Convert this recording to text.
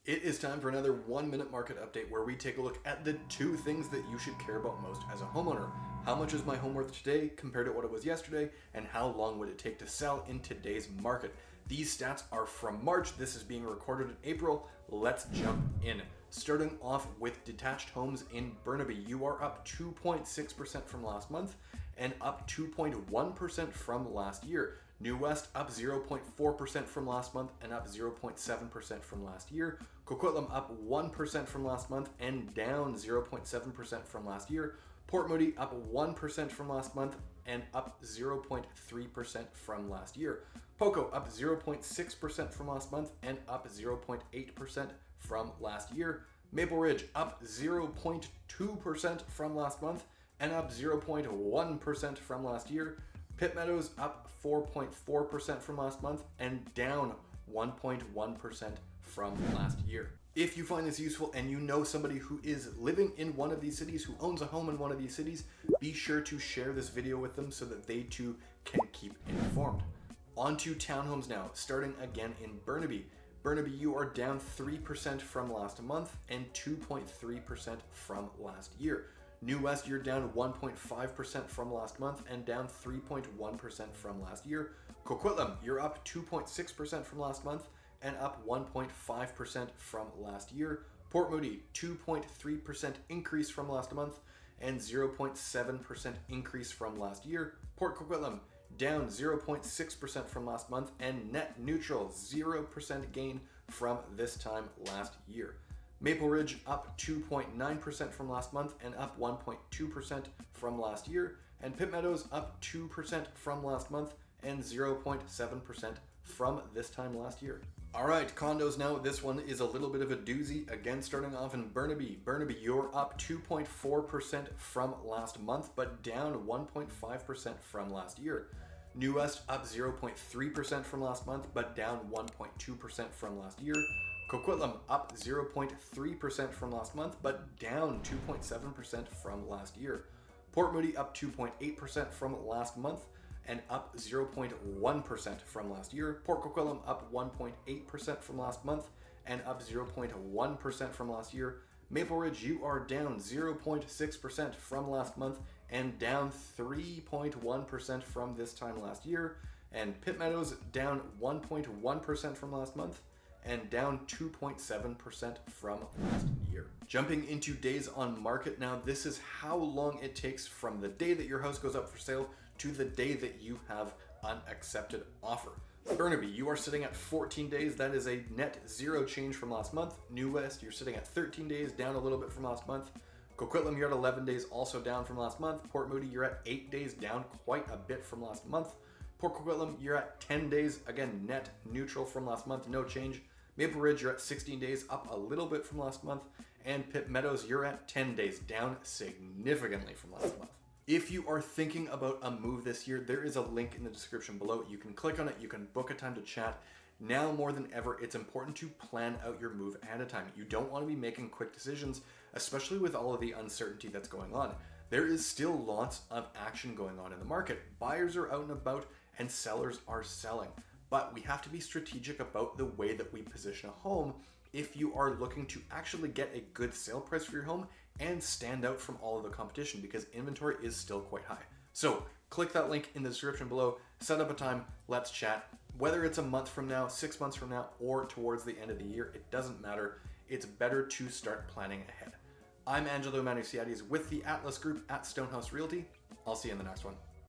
It is time for another 1-minute market update where we take a look at the 2 things that you should care about most as a homeowner. How much is my home worth today compared to what it was yesterday, and how long would it take to sell in today's market? These stats are from March. This is being recorded in April. Let's jump in. Starting off with detached homes in Burnaby, you are up 2.6% from last month and up 2.1% from last year. New West up 0.4% from last month and up 0.7% from last year. Coquitlam up 1% from last month and down 0.7% from last year. Port Moody up 1% from last month and up 0.3% from last year. Poco up 0.6% from last month and up 0.8% from last year. Maple Ridge up 0.2% from last month and up 0.1% from last year. Pitt Meadows up 4.4% from last month and down 1.1% from last year. If you find this useful and you know somebody who is living in one of these cities, who owns a home in one of these cities, be sure to share this video with them so that they too can keep informed. On to townhomes now, starting again in Burnaby. Burnaby, you are down 3% from last month and 2.3% from last year. New West, you're down 1.5% from last month and down 3.1% from last year. Coquitlam, you're up 2.6% from last month and up 1.5% from last year. Port Moody, 2.3% increase from last month and 0.7% increase from last year. Port Coquitlam, down 0.6% from last month and net neutral, 0% gain from this time last year. Maple Ridge up 2.9% from last month and up 1.2% from last year. And Pitt Meadows up 2% from last month and 0.7% from this time last year. All right, condos now. This one is a little bit of a doozy. Again, starting off in Burnaby. Burnaby, you're up 2.4% from last month, but down 1.5% from last year. New West up 0.3% from last month, but down 1.2% from last year. Coquitlam up 0.3% from last month, but down 2.7% from last year. Port Moody up 2.8% from last month and up 0.1% from last year. Port Coquitlam up 1.8% from last month and up 0.1% from last year. Maple Ridge, you are down 0.6% from last month and down 3.1% from this time last year. And Pitt Meadows down 1.1% from last month and down 2.7% from last year. Jumping into days on market now, this is how long it takes from the day that your house goes up for sale to the day that you have an accepted offer. Burnaby, you are sitting at 14 days. That is a net 0 change from last month. New West, you're sitting at 13 days, down a little bit from last month. Coquitlam, you're at 11 days, also down from last month. Port Moody, you're at 8 days, down quite a bit from last month. Port Coquitlam, you're at 10 days, again, net neutral from last month, no change. Maple Ridge, you're at 16 days, up a little bit from last month. And Pitt Meadows, you're at 10 days, down significantly from last month. If you are thinking about a move this year, there is a link in the description below. You can click on it, you can book a time to chat. Now more than ever, it's important to plan out your move ahead of time. You don't want to be making quick decisions, especially with all of the uncertainty that's going on. There is still lots of action going on in the market. Buyers are out and about and sellers are selling. But we have to be strategic about the way that we position a home if you are looking to actually get a good sale price for your home and stand out from all of the competition, because inventory is still quite high. So click that link in the description below, set up a time, let's chat. Whether it's a month from now, 6 months from now, or towards the end of the year, it doesn't matter. It's better to start planning ahead. I'm Angelo Manuciades with the Atlas Group at Stonehouse Realty. I'll see you in the next one.